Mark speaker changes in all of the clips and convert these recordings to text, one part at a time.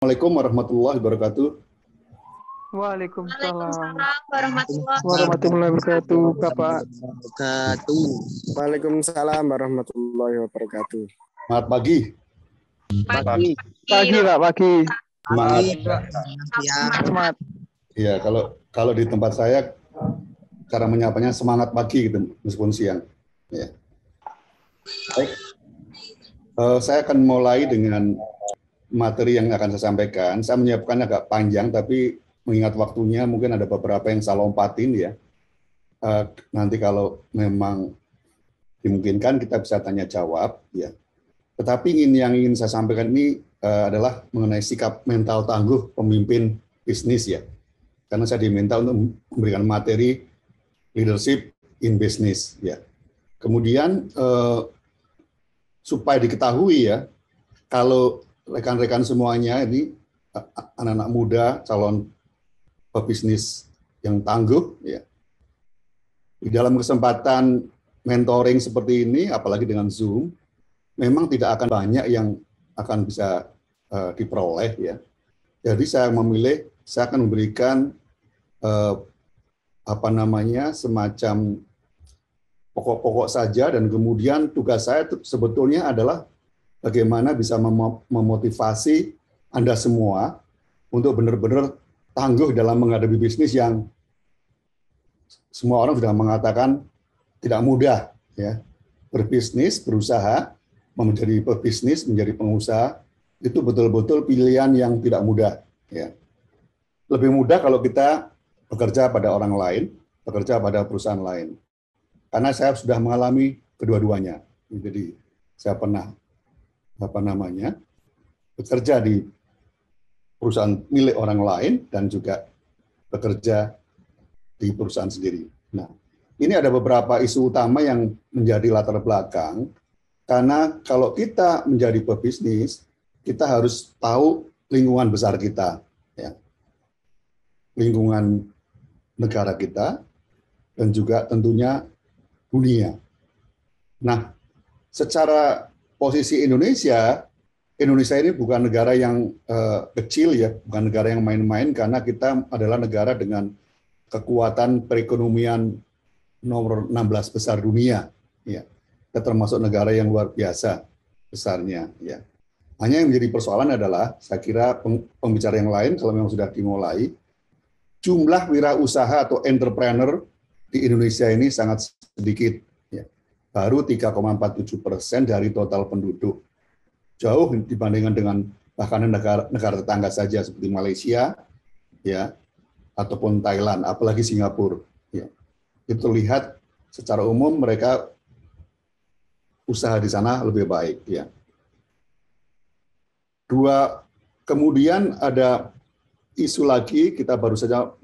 Speaker 1: Assalamualaikum warahmatullahi wabarakatuh.
Speaker 2: Waalaikumsalam
Speaker 3: Waalaikumsalam
Speaker 2: warahmatullahi wabarakatuh, Bapak.
Speaker 4: Waalaikumsalam warahmatullahi wabarakatuh.
Speaker 1: Selamat pagi.
Speaker 3: Pagi.
Speaker 2: Pagi, Pak, pagi.
Speaker 1: Semangat.
Speaker 2: Semangat.
Speaker 1: Ya, kalau di tempat saya cara menyapanya semangat pagi gitu, meskipun siang. Ya. Baik. Saya akan mulai dengan materi yang akan saya sampaikan. Saya menyiapkan agak panjang, tapi mengingat waktunya mungkin ada beberapa yang saya lompatin ya. Nanti kalau memang dimungkinkan kita bisa tanya jawab ya. Tetapi yang ingin saya sampaikan ini adalah mengenai sikap mental tangguh pemimpin bisnis ya. Karena saya diminta untuk memberikan materi leadership in business ya. Kemudian supaya diketahui ya, kalau rekan-rekan semuanya ini anak-anak muda calon pebisnis yang tangguh ya. Di dalam kesempatan mentoring seperti ini, apalagi dengan Zoom, memang tidak akan banyak yang akan bisa diperoleh ya. Jadi saya akan memberikan semacam pokok-pokok saja, dan kemudian tugas saya sebetulnya adalah bagaimana bisa memotivasi Anda semua untuk benar-benar tangguh dalam menghadapi bisnis yang semua orang sudah mengatakan tidak mudah ya. Berbisnis, berusaha menjadi pebisnis, menjadi pengusaha itu betul-betul pilihan yang tidak mudah ya. Lebih mudah kalau kita bekerja pada orang lain, bekerja pada perusahaan lain. Karena saya sudah mengalami kedua-duanya. Jadi saya pernah bekerja di perusahaan milik orang lain dan juga bekerja di perusahaan sendiri. Nah, ini ada beberapa isu utama yang menjadi latar belakang, karena kalau kita menjadi pebisnis, kita harus tahu lingkungan besar kita, ya. Lingkungan negara kita, dan juga tentunya dunia. Nah, secara posisi Indonesia ini bukan negara yang kecil ya, bukan negara yang main-main, karena kita adalah negara dengan kekuatan perekonomian nomor 16 besar dunia. Ya. Kita termasuk negara yang luar biasa besarnya. Ya. Hanya yang menjadi persoalan adalah, saya kira pembicara yang lain kalau memang sudah dimulai, jumlah wirausaha atau entrepreneur di Indonesia ini sangat sedikit. Ya. Baru 3,47% dari total penduduk. Jauh dibandingkan dengan bahkan negara tetangga saja seperti Malaysia, ya, ataupun Thailand, apalagi Singapura. Ya. Itu lihat secara umum mereka usaha di sana lebih baik. Ya. Kemudian ada isu lagi, kita baru saja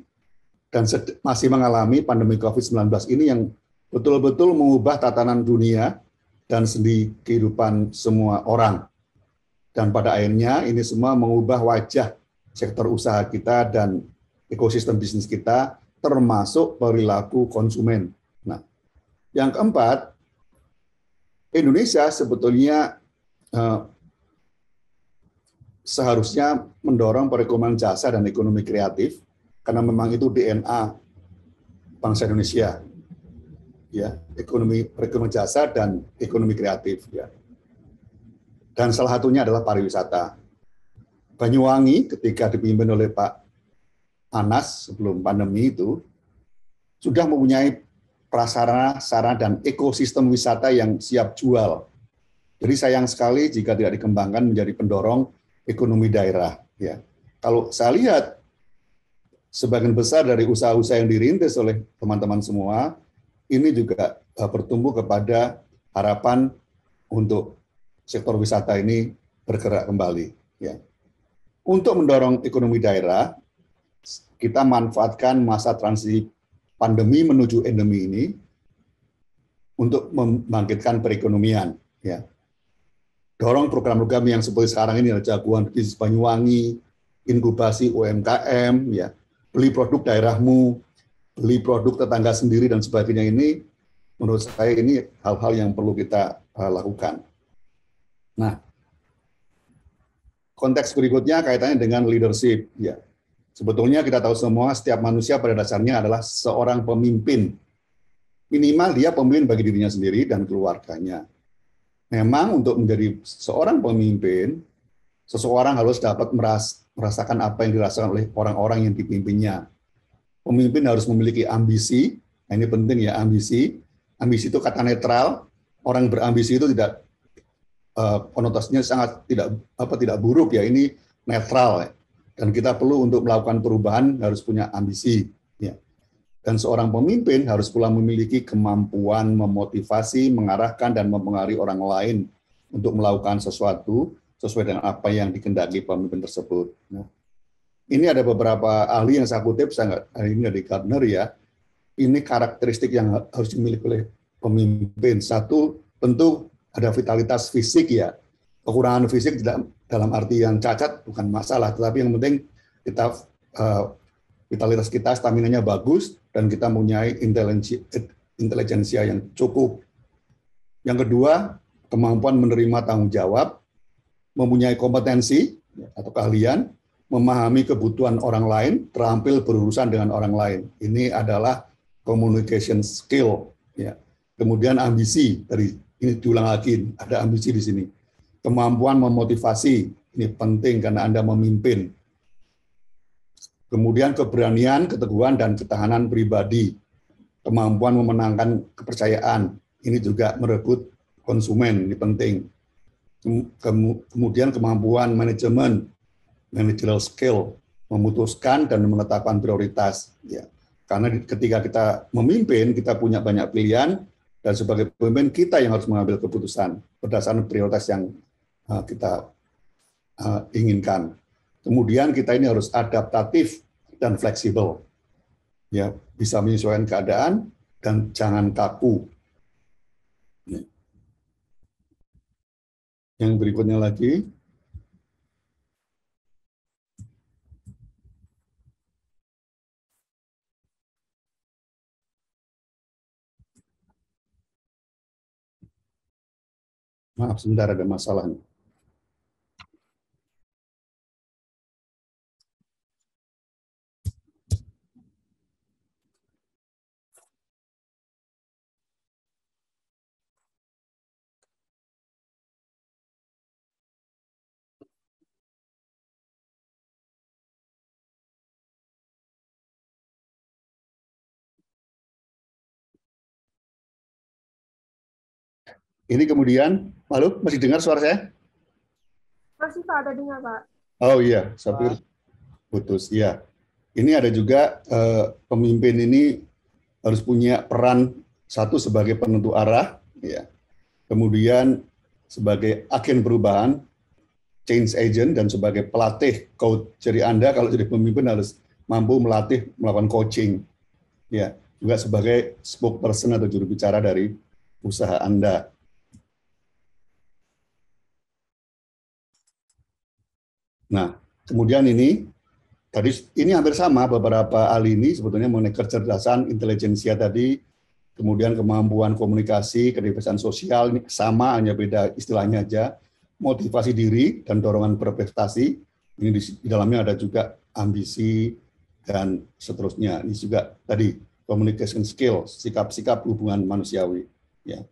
Speaker 1: dan masih mengalami pandemi COVID-19 ini yang betul-betul mengubah tatanan dunia dan sendi kehidupan semua orang. Dan pada akhirnya ini semua mengubah wajah sektor usaha kita dan ekosistem bisnis kita, termasuk perilaku konsumen. Nah, yang keempat, Indonesia sebetulnya seharusnya mendorong perekonomian jasa dan ekonomi kreatif, karena memang itu DNA bangsa Indonesia, ya, perekonomian jasa dan ekonomi kreatif, ya. Dan salah satunya adalah pariwisata. Banyuwangi ketika dipimpin oleh Pak Anas sebelum pandemi itu sudah mempunyai prasarana, sarana dan ekosistem wisata yang siap jual. Jadi sayang sekali jika tidak dikembangkan menjadi pendorong ekonomi daerah. Ya. Kalau saya lihat sebagian besar dari usaha-usaha yang dirintis oleh teman-teman semua ini juga bertumbuh kepada harapan untuk sektor wisata ini bergerak kembali. Ya. Untuk mendorong ekonomi daerah, kita manfaatkan masa transisi pandemi menuju endemi ini untuk membangkitkan perekonomian. Ya. Dorong program-program yang seperti sekarang ini, jagoan bisnis Banyuwangi, inkubasi UMKM, ya, beli produk daerahmu, beli produk tetangga sendiri dan sebagainya ini, menurut saya ini hal-hal yang perlu kita lakukan. Nah, konteks berikutnya kaitannya dengan leadership. Ya, sebetulnya kita tahu semua setiap manusia pada dasarnya adalah seorang pemimpin. Minimal dia pemimpin bagi dirinya sendiri dan keluarganya. Memang untuk menjadi seorang pemimpin, seseorang harus dapat merasakan apa yang dirasakan oleh orang-orang yang dipimpinnya. Pemimpin harus memiliki ambisi. Nah, ini penting ya, ambisi. Ambisi itu kata netral. Orang berambisi itu tidak konotasinya sangat tidak buruk ya. Ini netral ya. Dan kita perlu untuk melakukan perubahan harus punya ambisi. Ya. Dan seorang pemimpin harus pula memiliki kemampuan memotivasi, mengarahkan, dan mempengaruhi orang lain untuk melakukan sesuatu sesuai dengan apa yang dikehendaki pemimpin tersebut. Nah, ini ada beberapa ahli yang saya kutip, ini dari Gardner ya. Ini karakteristik yang harus dimiliki oleh pemimpin. Satu, tentu ada vitalitas fisik ya. Kekurangan fisik tidak dalam arti yang cacat bukan masalah, tetapi yang penting kita vitalitas kita, stamina-nya bagus, dan kita mempunyai intelijensia yang cukup. Yang kedua, kemampuan menerima tanggung jawab, mempunyai kompetensi atau keahlian, memahami kebutuhan orang lain, terampil berurusan dengan orang lain. Ini adalah communication skill. Ya. Kemudian ambisi, ini diulang lagi, ada ambisi di sini. Kemampuan memotivasi, ini penting karena Anda memimpin. Kemudian keberanian, keteguhan, dan ketahanan pribadi. Kemampuan memenangkan kepercayaan. Ini juga merebut konsumen, ini penting. Kemudian kemampuan manajemen, managerial skill, memutuskan dan menetapkan prioritas. Ya. Karena ketika kita memimpin, kita punya banyak pilihan, dan sebagai pemimpin kita yang harus mengambil keputusan berdasarkan prioritas yang kita inginkan. Kemudian kita ini harus adaptatif dan fleksibel, ya, bisa menyesuaikan keadaan dan jangan kaku. Yang berikutnya lagi, maaf sebentar ada masalah nih. Ini kemudian, halo, masih dengar suara saya?
Speaker 3: Masih Pak, ada dengar Pak.
Speaker 1: Oh iya, saya pikir putus. Iya. Ini ada juga pemimpin ini harus punya peran satu sebagai penentu arah, ya. Kemudian sebagai agen perubahan, change agent, dan sebagai pelatih coach. Jadi Anda kalau jadi pemimpin harus mampu melatih, melakukan coaching, ya. Juga sebagai spokesperson atau juru bicara dari usaha Anda. Nah, kemudian ini hampir sama beberapa ahli ini sebetulnya mengenai kecerdasan, intelijensia tadi, kemudian kemampuan komunikasi, kecerdasan sosial ini sama, hanya beda istilahnya aja, motivasi diri dan dorongan berprestasi. Ini di dalamnya ada juga ambisi dan seterusnya. Ini juga tadi communication skill, sikap-sikap hubungan manusiawi. Ya.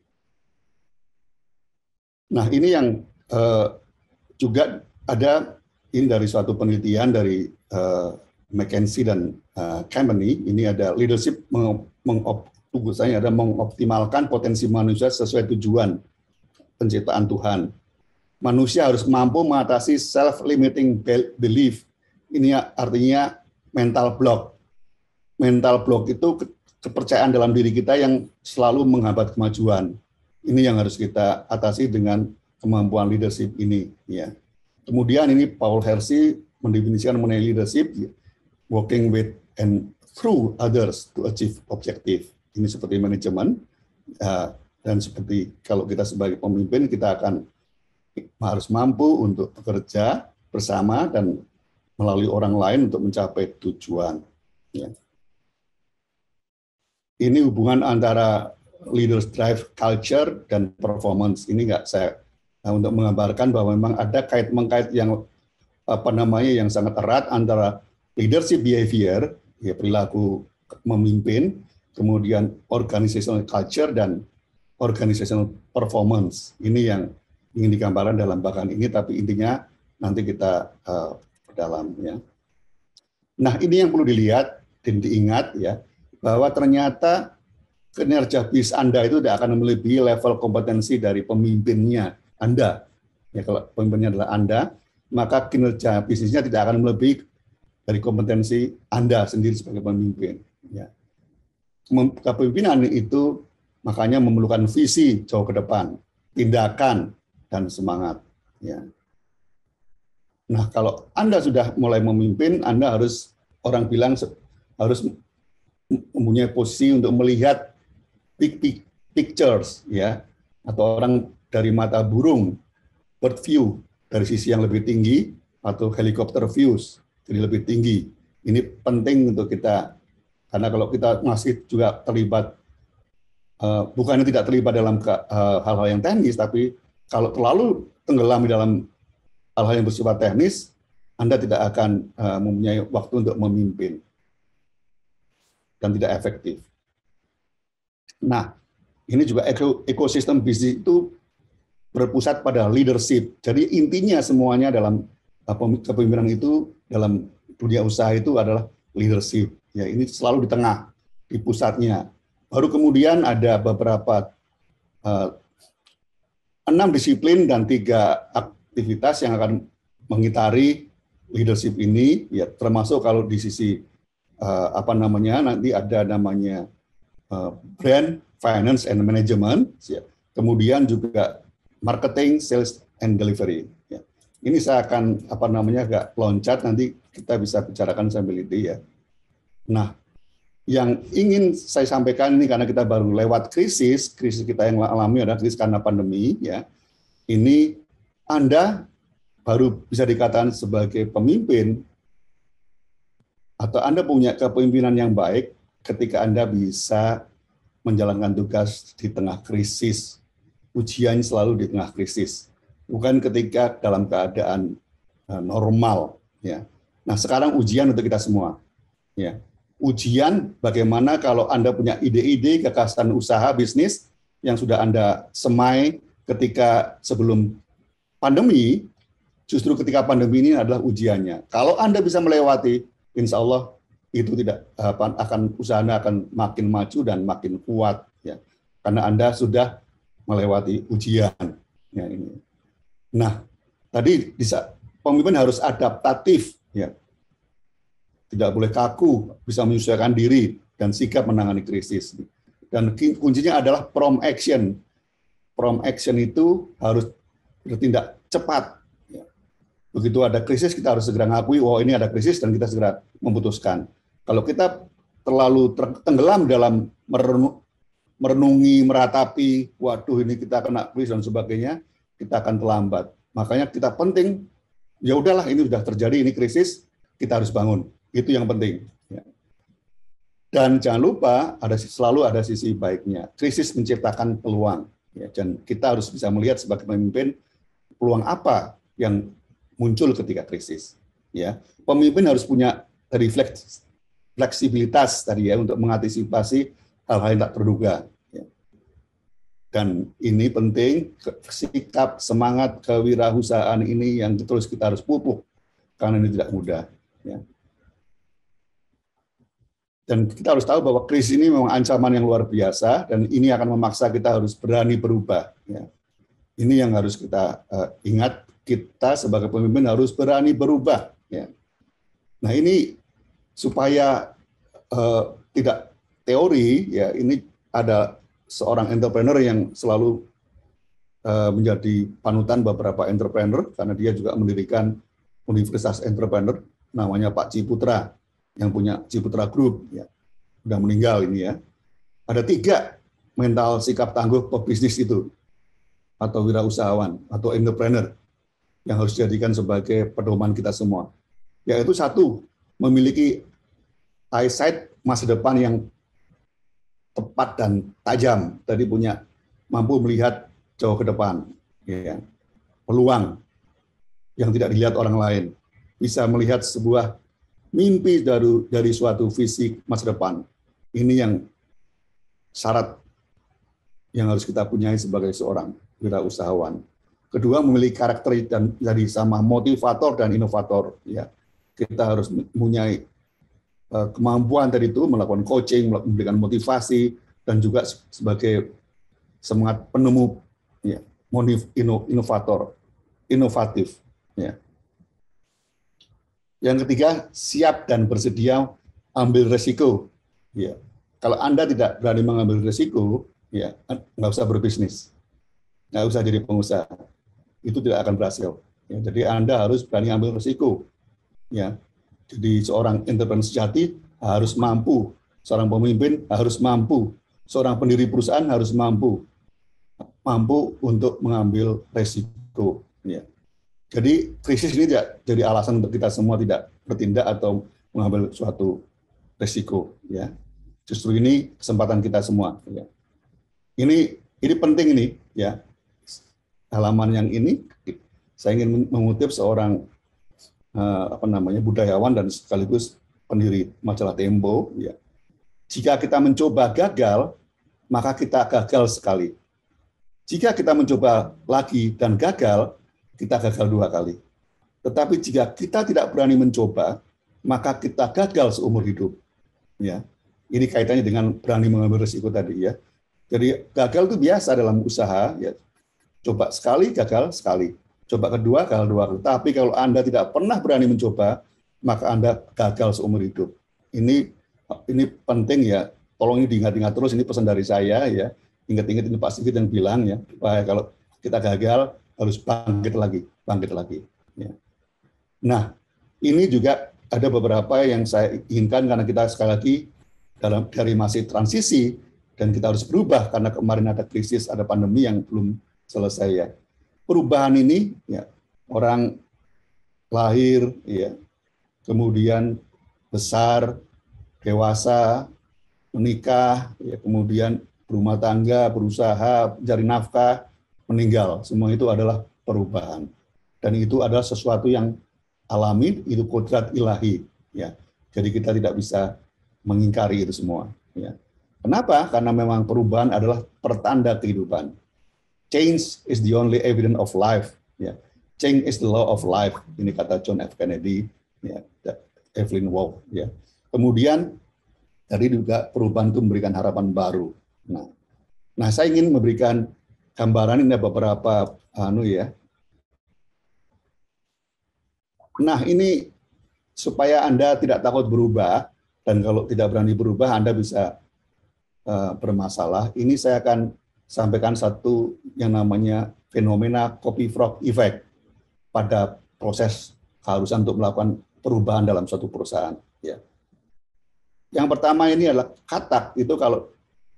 Speaker 1: Nah, ini yang juga ada. Ini dari suatu penelitian dari McKinsey dan Company. Ini ada leadership mengoptimalkan potensi manusia sesuai tujuan penciptaan Tuhan. Manusia harus mampu mengatasi self-limiting belief. Ini artinya mental block. Mental block itu kepercayaan dalam diri kita yang selalu menghambat kemajuan. Ini yang harus kita atasi dengan kemampuan leadership ini. Ya. Kemudian ini Paul Hersey mendefinisikan mengenai leadership, working with and through others to achieve objective. Ini seperti manajemen, dan seperti kalau kita sebagai pemimpin, kita akan harus mampu untuk bekerja bersama dan melalui orang lain untuk mencapai tujuan. Ya. Ini hubungan antara leaders drive culture dan performance. Ini nggak saya untuk menggambarkan bahwa memang ada kait-mengkait yang yang sangat erat antara leadership behavior, ya perilaku memimpin, kemudian organizational culture dan organizational performance. Ini yang ingin digambarkan dalam bahan ini, tapi intinya nanti kita dalam ya. Nah, ini yang perlu dilihat dan diingat ya, bahwa ternyata kinerja bisnis Anda itu tidak akan melebihi level kompetensi dari pemimpinnya Anda. Ya, kalau pemimpinnya adalah Anda, maka kinerja bisnisnya tidak akan melebihi dari kompetensi Anda sendiri sebagai pemimpin. Ya. Kepemimpinan itu makanya memerlukan visi jauh ke depan, tindakan, dan semangat. Ya. Nah, kalau Anda sudah mulai memimpin, Anda harus, orang bilang harus mempunyai posisi untuk melihat big pictures, ya, atau orang dari mata burung, bird view, dari sisi yang lebih tinggi, atau helicopter views, jadi lebih tinggi. Ini penting untuk kita, karena kalau kita masih juga terlibat, bukannya tidak terlibat dalam hal-hal yang teknis, tapi kalau terlalu tenggelam di dalam hal-hal yang bersifat teknis, Anda tidak akan mempunyai waktu untuk memimpin dan tidak efektif. Nah, ini juga ekosistem bisnis itu berpusat pada leadership. Jadi intinya semuanya dalam kepemimpinan itu, dalam dunia usaha itu adalah leadership. Ya, ini selalu di tengah, di pusatnya. Baru kemudian ada beberapa 6 disiplin dan 3 aktivitas yang akan mengitari leadership ini, ya termasuk kalau di sisi nanti ada namanya brand, finance and management, ya. Kemudian juga marketing, sales and delivery. Ya. Ini saya akan agak loncat, nanti kita bisa bicarakan sambil itu ya. Nah, yang ingin saya sampaikan ini karena kita baru lewat krisis kita yang alami adalah krisis karena pandemi ya. Ini Anda baru bisa dikatakan sebagai pemimpin atau Anda punya kepemimpinan yang baik ketika Anda bisa menjalankan tugas di tengah krisis. Ujian selalu di tengah krisis, bukan ketika dalam keadaan normal ya. Nah, sekarang ujian untuk kita semua. Ya. Ujian bagaimana kalau Anda punya ide-ide, gagasan usaha bisnis yang sudah Anda semai ketika sebelum pandemi, justru ketika pandemi ini adalah ujiannya. Kalau Anda bisa melewati, insya Allah itu tidak usaha Anda akan makin maju dan makin kuat ya. Karena Anda sudah melewati ujian ya ini. Nah, tadi pemimpin harus adaptatif ya. Tidak boleh kaku, bisa menyesuaikan diri dan sikap menangani krisis. Dan kuncinya adalah prompt action. Prompt action itu harus bertindak cepat. Begitu ada krisis, kita harus segera ngakui, oh ini ada krisis, dan kita segera memutuskan. Kalau kita terlalu tenggelam dalam merenungi, meratapi, waduh ini kita kena krisis dan sebagainya, kita akan terlambat. Makanya kita penting, ya udahlah ini sudah terjadi, ini krisis, kita harus bangun. Itu yang penting. Dan jangan lupa, selalu ada sisi baiknya. Krisis menciptakan peluang. Dan kita harus bisa melihat sebagai pemimpin, peluang apa yang muncul ketika krisis. Ya, pemimpin harus punya fleksibilitas tadi ya untuk mengantisipasi hal-hal yang tak terduga. Ya. Dan ini penting, sikap, semangat kewirausahaan ini yang terus kita harus pupuk karena ini tidak mudah. Ya. Dan kita harus tahu bahwa krisis ini memang ancaman yang luar biasa dan ini akan memaksa kita harus berani berubah. Ya. Ini yang harus kita ingat. Kita sebagai pemimpin harus berani berubah. Ya. Nah ini supaya tidak teori, ya ini ada seorang entrepreneur yang selalu menjadi panutan beberapa entrepreneur karena dia juga mendirikan Universitas Entrepreneur, namanya Pak Ciputra yang punya Ciputra Group, ya sudah meninggal ini ya. Ada 3 mental sikap tangguh pebisnis itu atau wirausahawan atau entrepreneur yang harus dijadikan sebagai pedoman kita semua. Yaitu 1, memiliki eyesight masa depan yang tepat dan tajam. Tadi mampu melihat jauh ke depan, ya. Peluang yang tidak dilihat orang lain. bisa melihat sebuah mimpi dari suatu visi masa depan. Ini yang syarat yang harus kita punyai sebagai seorang wirausahawan. Kedua, memiliki karakter dan jadi sama motivator dan inovator. Ya, kita harus mempunyai kemampuan tadi itu melakukan coaching, memberikan motivasi, dan juga sebagai semangat penemu, ya, inovator, inovatif. Ya. Yang ketiga, siap dan bersedia ambil resiko. Ya. Kalau Anda tidak berani mengambil resiko, ya nggak usah berbisnis, nggak usah jadi pengusaha, itu tidak akan berhasil. Ya, jadi Anda harus berani ambil resiko. Ya, jadi seorang entrepreneur sejati harus mampu, seorang pemimpin harus mampu, seorang pendiri perusahaan harus mampu untuk mengambil resiko. Ya. Jadi krisis ini tidak jadi alasan untuk kita semua tidak bertindak atau mengambil suatu resiko. Ya, justru ini kesempatan kita semua. Ya. Ini penting ini, ya. Halaman yang ini saya ingin mengutip seorang budayawan dan sekaligus pendiri majalah Tempo, ya. Jika kita mencoba gagal, maka kita gagal sekali. Jika kita mencoba lagi dan gagal, kita gagal 2 kali. Tetapi jika kita tidak berani mencoba, maka kita gagal seumur hidup. Ya. Ini kaitannya dengan berani mengambil risiko tadi, ya. Jadi gagal itu biasa dalam usaha, ya. Coba sekali, gagal sekali. Coba kedua, gagal 2 kali. Tapi kalau Anda tidak pernah berani mencoba, maka Anda gagal seumur hidup. Ini penting, ya. Tolong ini diingat-ingat terus. Ini pesan dari saya, ya. Ingat-ingat ini Pak Sigit yang bilang, ya. Supaya kalau kita gagal harus bangkit lagi. Ya. Nah, ini juga ada beberapa yang saya inginkan karena kita sekali lagi dari masih transisi. Dan kita harus berubah karena kemarin ada krisis, ada pandemi yang belum selesai, ya. Perubahan ini, ya, orang lahir, ya, kemudian besar, dewasa, menikah, ya, kemudian berumah tangga, berusaha, mencari nafkah, meninggal. Semua itu adalah perubahan. Dan itu adalah sesuatu yang alami, itu kodrat ilahi. Ya. Jadi kita tidak bisa mengingkari itu semua. Ya. Kenapa? Karena memang perubahan adalah pertanda kehidupan. Change is the only evidence of life. Ya. Change is the law of life. Ini kata John F. Kennedy, ya, Evelyn Waugh. Ya. Kemudian tadi juga perubahan itu memberikan harapan baru. Nah, saya ingin memberikan gambaran ini ada beberapa ya. Nah, ini supaya Anda tidak takut berubah dan kalau tidak berani berubah Anda bisa bermasalah. Ini saya akan sampaikan satu yang namanya fenomena copy frog effect pada proses keharusan untuk melakukan perubahan dalam suatu perusahaan. Ya. Yang pertama ini adalah katak, itu kalau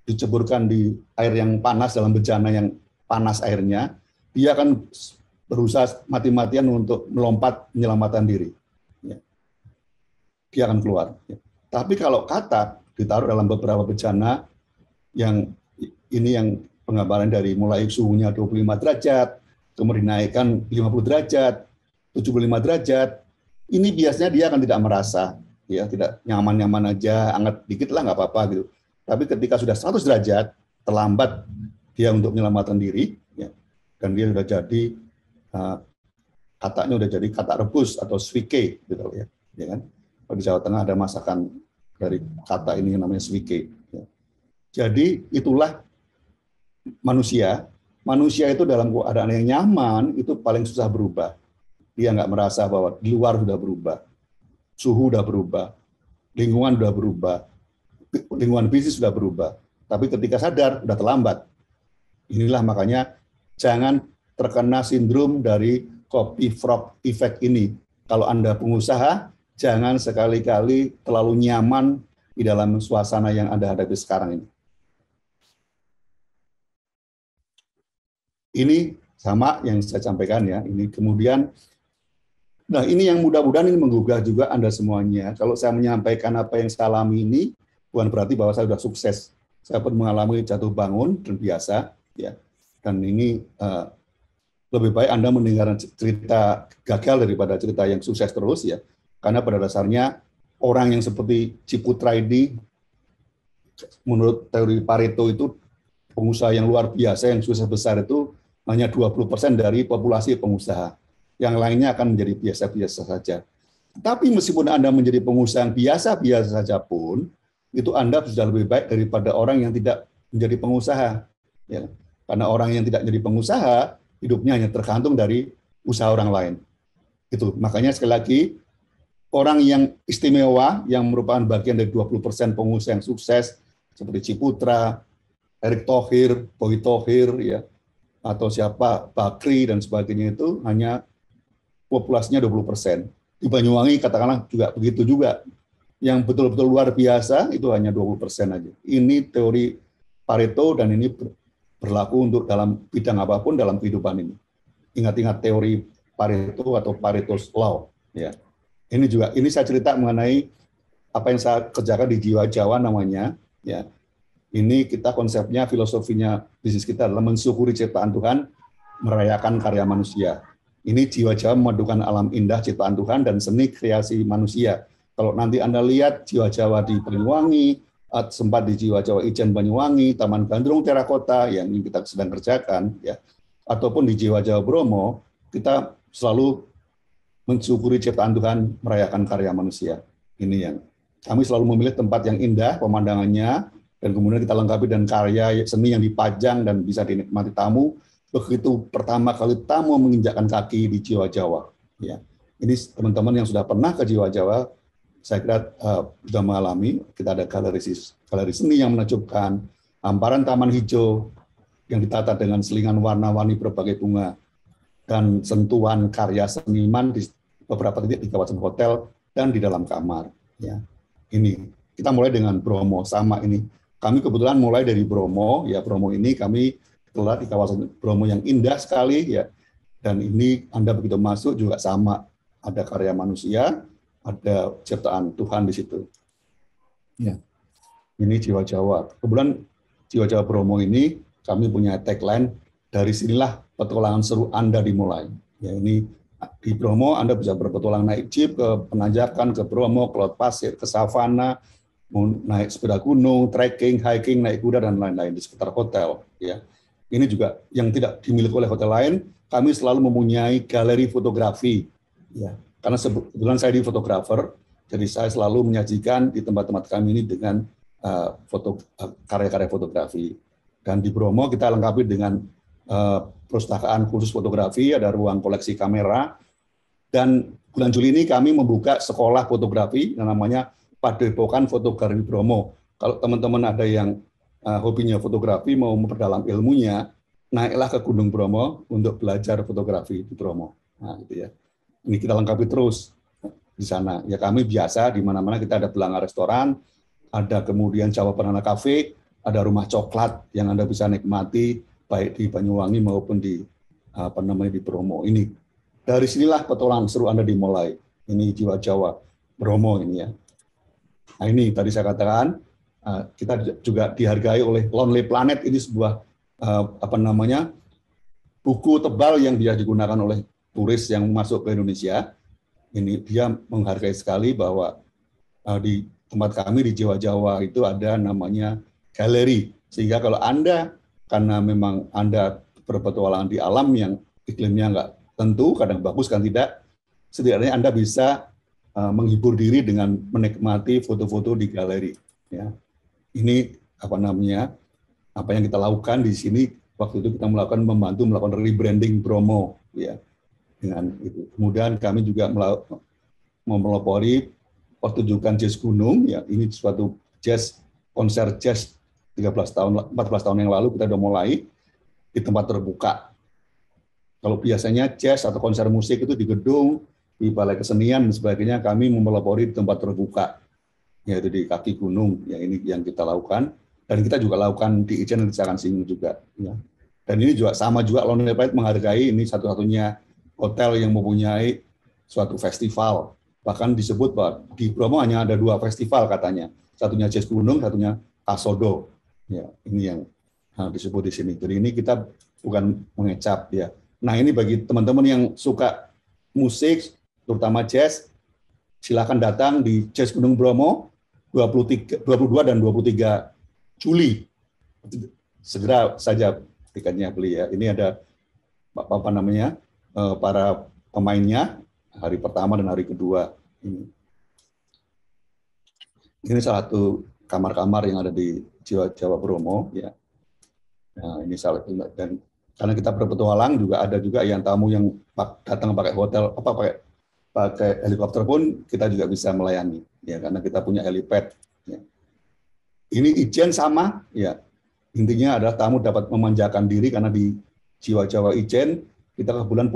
Speaker 1: diceburkan di air yang panas dalam bejana yang panas airnya, dia akan berusaha mati-matian untuk melompat menyelamatkan diri. Ya. Dia akan keluar. Ya. Tapi kalau katak ditaruh dalam beberapa bejana yang ini yang penggambaran dari mulai suhunya 25 derajat, kemudian dinaikkan 50 derajat, 75 derajat, ini biasanya dia akan tidak merasa, ya, tidak nyaman-nyaman aja, hangat dikit lah nggak apa-apa gitu. Tapi ketika sudah 100 derajat, terlambat dia untuk menyelamatkan diri, ya, dan dia sudah jadi kataknya udah jadi katak rebus atau swike, gitu ya, ya kan? Di Jawa Tengah ada masakan dari kata ini yang namanya swike. Ya. Jadi itulah manusia. Manusia itu dalam keadaan yang nyaman itu paling susah berubah. Dia nggak merasa bahwa di luar sudah berubah, suhu sudah berubah, lingkungan sudah berubah, lingkungan bisnis sudah berubah. Tapi ketika sadar sudah terlambat. Inilah makanya jangan terkena sindrom dari copy frog effect ini. Kalau Anda pengusaha, jangan sekali-kali terlalu nyaman di dalam suasana yang Anda hadapi sekarang ini. Ini sama yang saya sampaikan, ya. Ini kemudian, nah ini yang mudah-mudahan ini menggugah juga Anda semuanya. Kalau saya menyampaikan apa yang saya alami ini, bukan berarti bahwa saya sudah sukses. Saya pun mengalami jatuh bangun dan biasa, ya. Dan ini lebih baik Anda mendengar cerita gagal daripada cerita yang sukses terus ya. Karena pada dasarnya orang yang seperti Ciputra ini, menurut teori Pareto itu pengusaha yang luar biasa, yang sukses besar itu hanya 20% dari populasi pengusaha. Yang lainnya akan menjadi biasa-biasa saja. Tapi meskipun Anda menjadi pengusaha yang biasa-biasa saja pun, itu Anda sudah lebih baik daripada orang yang tidak menjadi pengusaha. Ya. Karena orang yang tidak menjadi pengusaha, hidupnya hanya tergantung dari usaha orang lain. Itu. Makanya sekali lagi, orang yang istimewa, yang merupakan bagian dari 20% pengusaha yang sukses, seperti Ciputra, Erick Thohir, Boy Thohir, ya, atau siapa, Bakri, dan sebagainya itu hanya populasinya 20%. Di Banyuwangi katakanlah juga begitu juga. Yang betul-betul luar biasa itu hanya 20% aja. Ini teori Pareto dan ini berlaku untuk dalam bidang apapun dalam kehidupan ini. Ingat-ingat teori Pareto atau Pareto's Law. Ya. Ini saya cerita mengenai apa yang saya kerjakan di Jiwa Jawa namanya. Ya. Ini kita konsepnya, filosofinya bisnis kita adalah mensyukuri ciptaan Tuhan, merayakan karya manusia. Ini Jiwa Jawa memadukan alam indah ciptaan Tuhan dan seni kreasi manusia. Kalau nanti Anda lihat Jiwa Jawa di Banyuwangi, sempat di Jiwa Jawa Ijen Banyuwangi, Taman Gandrung Terakota yang ini kita sedang kerjakan, ya, ataupun di Jiwa Jawa Bromo, kita selalu mensyukuri ciptaan Tuhan, merayakan karya manusia. Ini yang kami selalu memilih tempat yang indah pemandangannya, dan kemudian kita lengkapi dengan karya seni yang dipajang dan bisa dinikmati tamu. Begitu pertama kali tamu menginjakkan kaki di Jiwa Jawa, ya. Ini teman-teman yang sudah pernah ke Jiwa Jawa, saya kira sudah mengalami. Kita ada galeri seni yang menakjubkan, hamparan taman hijau yang ditata dengan selingan warna-warni berbagai bunga, dan sentuhan karya seniman di beberapa titik di kawasan hotel dan di dalam kamar. Ya, ini kita mulai dengan Bromo sama ini. Kami kebetulan mulai dari Bromo. Ya, Bromo ini kami telah di kawasan Bromo yang indah sekali, ya. Dan ini Anda begitu masuk juga sama, ada karya manusia, ada ciptaan Tuhan di situ. Ya, ini Jiwa Jawa. Kebetulan Jiwa Jawa Bromo ini kami punya tagline, dari sinilah petualangan seru Anda dimulai. Ya, ini di Bromo Anda bisa berpetualang naik jeep ke penanjakan, ke Bromo, ke Laut Pasir, ke savana, mau naik sepeda gunung, trekking, hiking, naik kuda dan lain-lain di sekitar hotel. Ya, ini juga yang tidak dimiliki oleh hotel lain. Kami selalu mempunyai galeri fotografi. Ya, karena kebetulan saya di fotografer, jadi saya selalu menyajikan di tempat-tempat kami ini dengan karya-karya fotografi. Dan di Bromo kita lengkapi dengan perpustakaan khusus fotografi, ada ruang koleksi kamera, dan bulan Juli ini kami membuka sekolah fotografi yang namanya Padepokan Fotografi Bromo. Kalau teman-teman ada yang hobinya fotografi, mau memperdalam ilmunya, naiklah ke Gunung Bromo untuk belajar fotografi di Bromo. Nah, gitu ya. Ini kita lengkapi terus di sana. Ya, kami biasa di mana-mana kita ada Belanga Restoran, ada kemudian Jawa Banana Cafe, ada rumah coklat yang Anda bisa nikmati baik di Banyuwangi maupun di di Bromo. Ini dari sinilah petualangan seru Anda dimulai. Ini Jiwa Jawa Bromo ini ya. Nah, ini tadi saya katakan kita juga dihargai oleh Lonely Planet. Ini sebuah buku tebal yang bisa digunakan oleh turis yang masuk ke Indonesia. Ini dia menghargai sekali bahwa di tempat kami di Jiwa Jawa itu ada namanya galeri, sehingga kalau Anda, karena memang Anda berpetualangan di alam yang iklimnya nggak tentu, kadang bagus kan tidak, setidaknya Anda bisa menghibur diri dengan menikmati foto-foto di galeri. Ya. Ini apa yang kita lakukan di sini. Waktu itu kita membantu melakukan rebranding Bromo, ya. Dengan itu. Kemudian kami juga melopori pertunjukan jazz gunung, ya. Ini suatu konser jazz 14 tahun yang lalu kita sudah mulai di tempat terbuka. Kalau biasanya jazz atau konser musik itu di gedung, di balai kesenian dan sebagainya, kami melopori di tempat terbuka, yaitu di kaki gunung. Ya, ini yang kita lakukan, dan kita juga lakukan di Ijen dan di Cakansinggung juga. Ya. Dan ini juga sama juga Lonely Planet menghargai, ini satu-satunya hotel yang mempunyai suatu festival. Bahkan disebut bahwa di Bromo hanya ada 2 festival katanya, satunya jazz gunung, satunya Kasodo. Ya, ini yang disebut di sini. Jadi ini kita bukan mengecap, ya. Nah, ini bagi teman-teman yang suka musik, terutama jazz, silakan datang di Jazz Gunung Bromo 22 dan 23 Juli. Segera saja tiketnya beli ya. Ini ada apa namanya para pemainnya hari pertama dan hari kedua. Ini salah satu kamar-kamar yang ada di Jawa Bromo ya. Nah, ini salah satu, dan karena kita berpetualang juga ada juga yang tamu yang datang pakai hotel pakai helikopter pun kita juga bisa melayani ya, karena kita punya helipad ya. Ini Ijen sama ya. Intinya adalah tamu dapat memanjakan diri karena di Jiwa Jawa Ijen kita kebetulan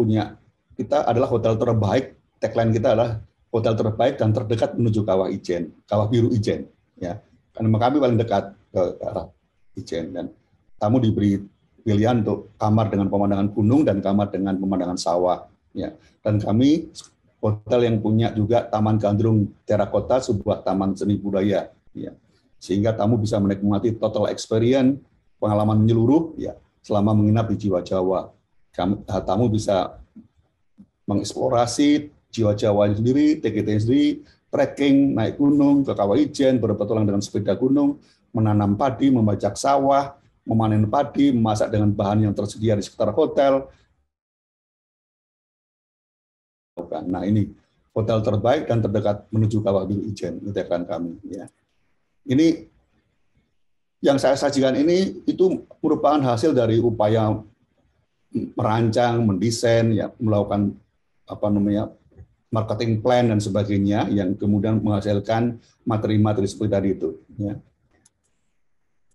Speaker 1: kita adalah hotel terbaik, tagline kita adalah hotel terbaik dan terdekat menuju Kawah Ijen, Kawah Biru Ijen ya. Karena kami paling dekat ke arah Ijen, dan tamu diberi pilihan untuk kamar dengan pemandangan gunung dan kamar dengan pemandangan sawah ya. Dan kami hotel yang punya juga Taman Gandrung Terakota, sebuah taman seni budaya ya. Sehingga tamu bisa menikmati total experience, pengalaman menyeluruh ya selama menginap di Jiwa Jawa. Tamu bisa mengeksplorasi Jiwa Jawa sendiri, TGT sendiri, trekking, naik gunung ke Kawah Ijen, berpetualang dengan sepeda gunung, menanam padi, membajak sawah, memanen padi, memasak dengan bahan yang tersedia di sekitar hotel. Nah, ini hotel terbaik dan terdekat menuju Kawah Biru Ijen, itu akan kami ya. Ini yang saya sajikan ini itu merupakan hasil dari upaya merancang, mendesain ya, melakukan apa namanya marketing plan dan sebagainya yang kemudian menghasilkan materi-materi seperti tadi itu ya.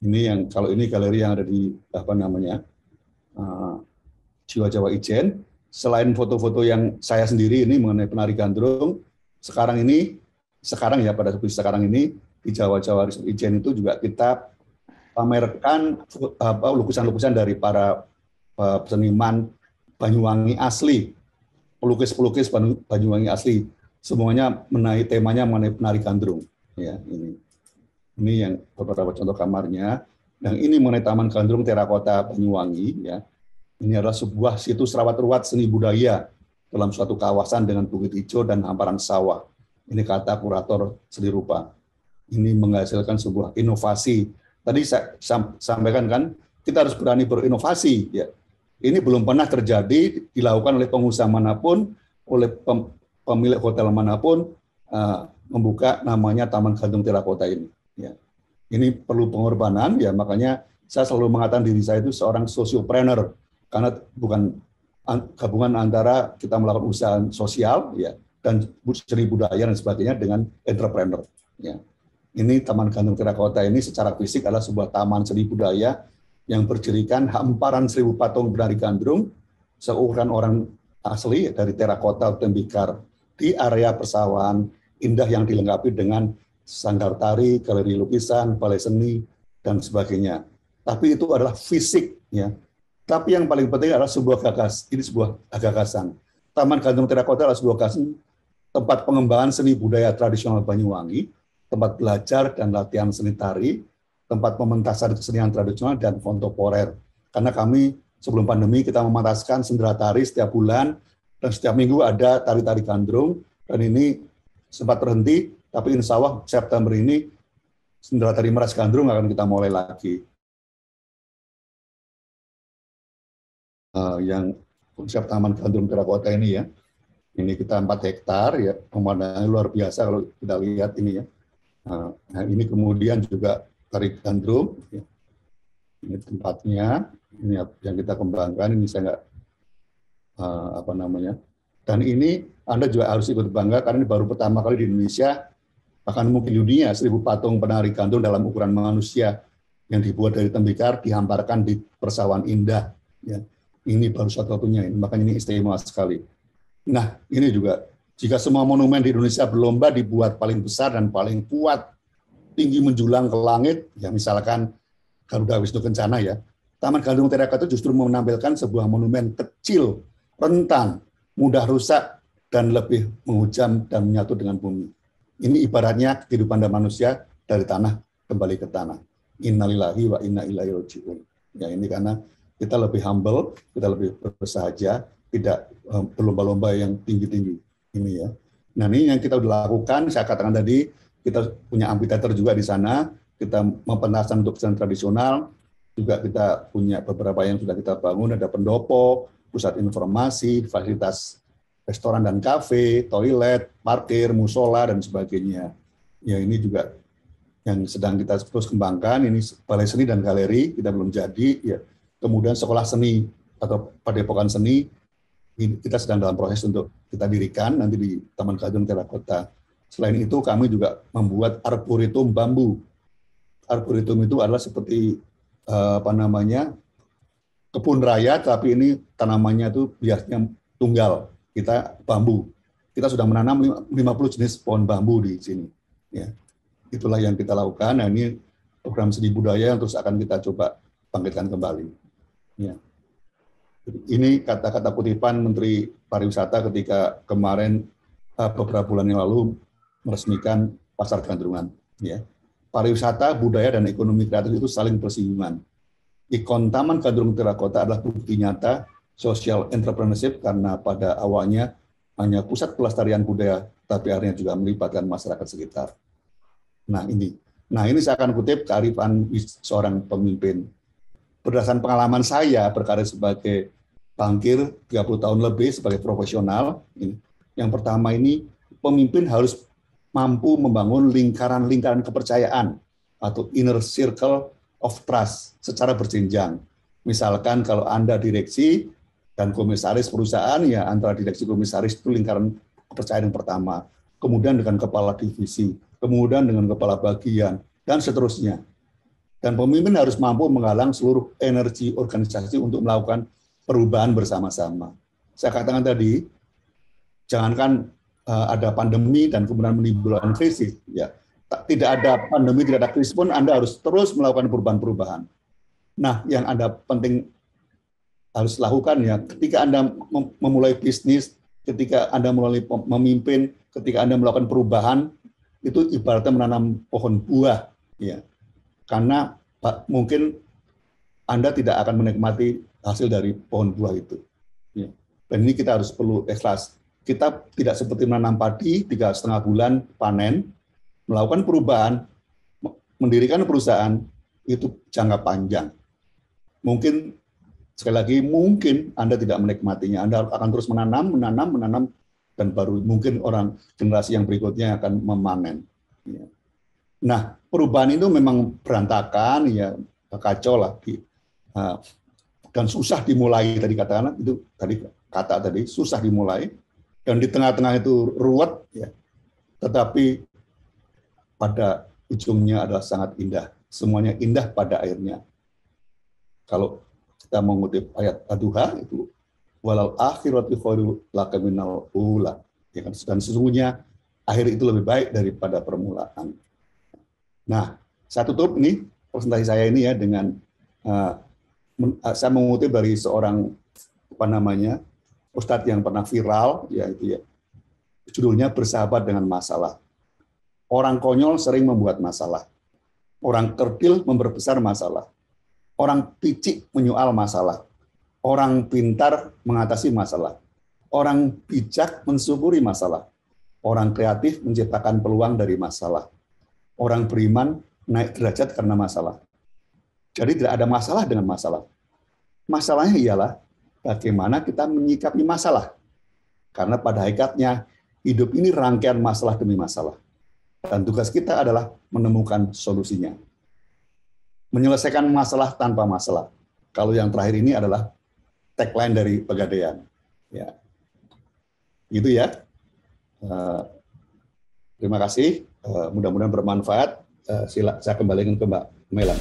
Speaker 1: Ini yang kalau ini galeri yang ada di apa namanya Jiwa Jawa Ijen. Selain foto-foto yang saya sendiri ini mengenai penari gandrung, sekarang ya pada sekarang ini di Jawa Jawa Ijen itu juga kita pamerkan lukisan-lukisan dari para seniman Banyuwangi asli, pelukis-pelukis Banyuwangi asli, semuanya temanya mengenai penari gandrung ya. Ini yang beberapa contoh kamarnya. Dan ini mengenai Taman Gandrung Terakota Banyuwangi ya. Ini adalah sebuah situs rawat ruat seni budaya dalam suatu kawasan dengan bukit hijau dan hamparan sawah. Ini kata kurator seni rupa. Ini menghasilkan sebuah inovasi. Tadi saya sampaikan kan, kita harus berani berinovasi ya. Ini belum pernah terjadi dilakukan oleh pengusaha manapun, oleh pemilik hotel manapun membuka namanya Taman Gandrung Terakota ini. Ya. Ini perlu pengorbanan ya, makanya saya selalu mengatakan diri saya itu seorang sosiopreneur, karena bukan gabungan antara kita melakukan usaha sosial ya dan seni budaya dan sebagainya dengan entrepreneur. Ya. Ini Taman Gandrung Terakota ini secara fisik adalah sebuah taman seni budaya yang berjerikan hamparan 1000 patung penari gandrung seukuran orang asli dari terakota tembikar di area persawahan indah yang dilengkapi dengan sanggar tari, galeri lukisan, balai seni dan sebagainya. Tapi itu adalah fisik ya. Tapi yang paling penting adalah sebuah gagasan. Taman Gandrung Terakota adalah sebuah gagasan tempat pengembangan seni budaya tradisional Banyuwangi, tempat belajar dan latihan seni tari, tempat pementasan kesenian tradisional dan kontemporer. Karena kami sebelum pandemi kita mementaskan sendera tari setiap bulan dan setiap minggu ada tari-tari gandrung, dan ini sempat terhenti, tapi insya Allah September ini sendera tari meras gandrung akan kita mulai lagi. Yang konsep Taman Gandrung Terakota ini ya, ini kita 4 hektar ya, pemandangannya luar biasa kalau kita lihat ini ya. Nah, ini kemudian juga tari gandrung, ya. Ini tempatnya, ini yang kita kembangkan, ini saya nggak apa namanya. Dan ini Anda juga harus ikut bangga karena ini baru pertama kali di Indonesia, bahkan mungkin di dunia, 1000 patung penari gandrung dalam ukuran manusia yang dibuat dari tembikar dihamparkan di persawahan indah. Ya. Ini baru satu-satunya, makanya ini istimewa sekali. Nah, ini juga jika semua monumen di Indonesia berlomba dibuat paling besar dan paling kuat, tinggi menjulang ke langit, ya misalkan Garuda Wisnu Kencana ya, Taman Gandrung Terakota justru menampilkan sebuah monumen kecil, rentan, mudah rusak, dan lebih menghujam dan menyatu dengan bumi. Ini ibaratnya kehidupan dan manusia dari tanah kembali ke tanah. Innalillahi wa inna ilaihi raji'un. Ya, ini karena Kita lebih humble, kita lebih bersahaja, tidak berlomba-lomba yang tinggi-tinggi ini ya. Nah ini yang kita sudah lakukan, saya katakan tadi, kita punya amphitheater juga di sana, kita mempentaskan untuk kesenian tradisional, juga kita punya beberapa yang sudah kita bangun, ada pendopo, pusat informasi, fasilitas restoran dan kafe, toilet, parkir, musola, dan sebagainya. Ya ini juga yang sedang kita terus kembangkan, ini balai seni dan galeri, kita belum jadi, ya. Kemudian sekolah seni atau padepokan seni, kita sedang dalam proses untuk kita dirikan, nanti di Taman Kadun Terakota. Selain itu, kami juga membuat arboretum bambu. Arboretum itu adalah seperti, kebun raya, tapi ini tanamannya itu biasanya tunggal, kita bambu. Kita sudah menanam 50 jenis pohon bambu di sini. Ya. Itulah yang kita lakukan. Nah, ini program seni budaya yang terus akan kita coba bangkitkan kembali. Ya. Ini kata-kata kutipan Menteri Pariwisata ketika kemarin beberapa bulan yang lalu meresmikan Pasar Gandrungan. Ya. Pariwisata, budaya, dan ekonomi kreatif itu saling bersinggungan. Ikon Taman Gandrung Terakota adalah bukti nyata social entrepreneurship karena pada awalnya hanya pusat pelestarian budaya, tapi akhirnya juga melibatkan masyarakat sekitar. Nah ini saya akan kutip kearifan seorang pemimpin. Berdasarkan pengalaman saya berkarir sebagai bankir 30 tahun lebih sebagai profesional, yang pertama ini pemimpin harus mampu membangun lingkaran-lingkaran kepercayaan atau inner circle of trust secara berjenjang. Misalkan kalau Anda direksi dan komisaris perusahaan, ya antara direksi komisaris itu lingkaran kepercayaan yang pertama. Kemudian dengan kepala divisi, kemudian dengan kepala bagian, dan seterusnya. Dan pemimpin harus mampu menggalang seluruh energi organisasi untuk melakukan perubahan bersama-sama. Saya katakan tadi, jangankan ada pandemi dan kemudian menimbulkan krisis, ya tidak ada pandemi, tidak ada krisis pun Anda harus terus melakukan perubahan-perubahan. Nah, yang Anda penting harus lakukan ya, ketika Anda memulai bisnis, ketika Anda mulai memimpin, ketika Anda melakukan perubahan, itu ibaratnya menanam pohon buah, ya. Karena mungkin Anda tidak akan menikmati hasil dari pohon buah itu. Ya. Dan ini kita harus perlu ikhlas. Kita tidak seperti menanam padi 3,5 bulan panen, melakukan perubahan, mendirikan perusahaan, itu jangka panjang. Mungkin, sekali lagi, mungkin Anda tidak menikmatinya. Anda akan terus menanam, dan baru mungkin orang generasi yang berikutnya akan memanen. Ya. Nah, perubahan itu memang berantakan, ya kacau lah, dan susah dimulai tadi katakan itu tadi susah dimulai, dan di tengah-tengah itu ruwet, ya. Tetapi pada ujungnya adalah sangat indah. Semuanya indah pada akhirnya. Kalau kita mengutip ayat Ad-Duha itu walal akhiratu khairul laka minal ula, ya kan? Dan sesungguhnya akhir itu lebih baik daripada permulaan. Nah, saya tutup ini presentasi saya ini ya dengan saya mengutip dari seorang ustadz yang pernah viral, yaitu ya judulnya Bersahabat dengan Masalah. Orang konyol sering membuat masalah, orang kerdil memperbesar masalah, orang picik menyoal masalah, orang pintar mengatasi masalah, orang bijak mensyukuri masalah, orang kreatif menciptakan peluang dari masalah. Orang beriman naik derajat karena masalah. Jadi tidak ada masalah dengan masalah. Masalahnya ialah bagaimana kita menyikapi masalah. Karena pada hakikatnya hidup ini rangkaian masalah demi masalah. Dan tugas kita adalah menemukan solusinya. Menyelesaikan masalah tanpa masalah. Kalau yang terakhir ini adalah tagline dari Pegadaian. Ya. Gitu ya. Terima kasih. Mudah-mudahan bermanfaat. Saya kembalikan ke Mbak Melan.